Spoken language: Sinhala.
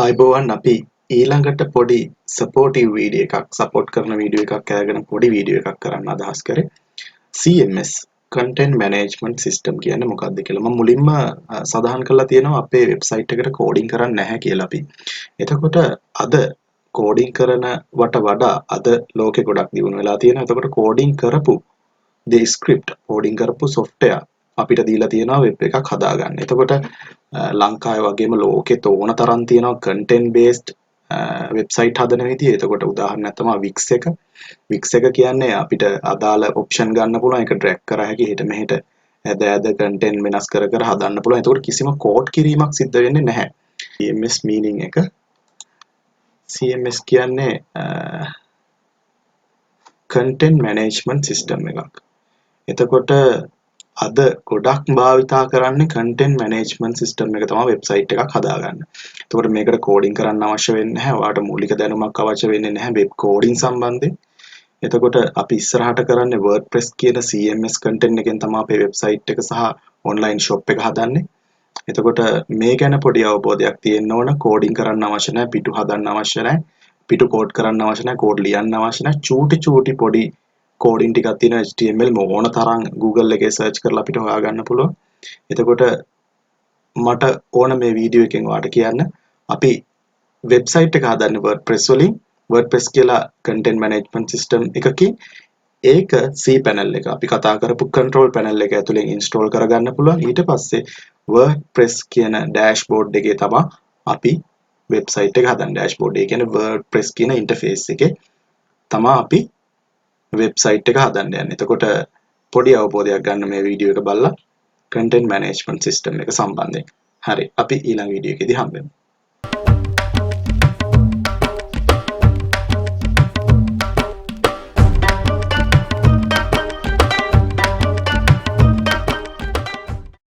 ආයිබෝවන් අපි ඊළඟට පොඩි සපෝටිව් වීඩියෝ එකක් සපෝට් කරන වීඩියෝ එකක් අරගෙන පොඩි වීඩියෝ එකක් කරන්න අදහස් කරේ CMS content management system කියන්නේ මොකක්ද කියලා. මම මුලින්ම සඳහන් කරලා තියෙනවා අපේ වෙබ්සයිට් එකට කෝඩින් කරන්න නැහැ කියලා අපි. එතකොට අද කෝඩින් කරනවට වඩා අද ලෝකෙ ගොඩක් දියුණු වෙලා තියෙනවා. එතකොට කෝඩින් කරපු the script කෝඩින් කරපු software අපිට දීලා තියෙනවා වෙබ් එකක් හදාගන්න. එතකොට ලංකාවේ වගේම ලෝකෙත් ඕන තරම් තියෙනවා content based වෙබ්සයිට් හදන විදිය. එතකොට උදාහරණයක් තමයි Wix එක. Wix එක කියන්නේ අපිට අදාළ ඔප්ෂන් ගන්න පුළුවන්. ඒක ඩ්‍රැග් කරා හැකි හිට මෙහෙට ඇද content වෙනස් කර කර හදන්න පුළුවන්. එතකොට කිසිම කෝඩ් කිරීමක් සිද්ධ වෙන්නේ නැහැ. CMS meaning එක CMS කියන්නේ content management system එකක්. එතකොට අද ගොඩක් භාවිතා කරන්නේ content management system එක තමයි වෙබ්සයිට් එකක් හදාගන්න. එතකොට මේකට කෝඩින් කරන්න අවශ්‍ය වෙන්නේ නැහැ. ඔයාලට මූලික දැනුමක් අවශ්‍ය වෙන්නේ නැහැ වෙබ් කෝඩින් සම්බන්ධයෙන්. එතකොට අපි ඉස්සරහට කරන්නේ Wordpress කියන CMS content එකෙන් තමයි අපේ වෙබ්සයිට් එක සහ online shop එක හදන්නේ. එතකොට මේ ගැන පොඩි අවබෝධයක් තියෙන්න ඕන. කෝඩින් කරන්න අවශ්‍ය නැහැ, පිටු හදන්න අවශ්‍ය නැහැ, පිටු කෝඩ් කරන්න අවශ්‍ය නැහැ, කෝඩ් ලියන්න අවශ්‍ය නැහැ. චූටි පොඩි කෝඩින් ටිකක් තියෙන HTML ඕන තරම් Google එකේ සර්ච් කරලා අපිට හොයාගන්න පුළුවන්. එතකොට මට ඕන මේ වීඩියෝ එකෙන් ඔයාලට කියන්න අපි වෙබ්සයිට් එක හදන්නේ WordPress වලින්. WordPress කියලා content management system එකකින් ඒක cPanel එක අපි කතා කරපු control panel එක ඇතුලෙන් install කරගන්න පුළුවන්. ඊට පස්සේ WordPress කියන dashboard එකේ තමයි අපි වෙබ්සයිට් එක හදන්නේ. dashboard එක කියන්නේ WordPress කියන interface එකේ තමයි අපි වෙබ්සයිට් එක හදන්න යන්නේ. එතකොට පොඩි අවබෝධයක් ගන්න මේ වීඩියෝ එක බලලා content management system එක සම්බන්ධයෙන්. හරි අපි ඊළඟ වීඩියෝ එකේදී හම්බෙමු.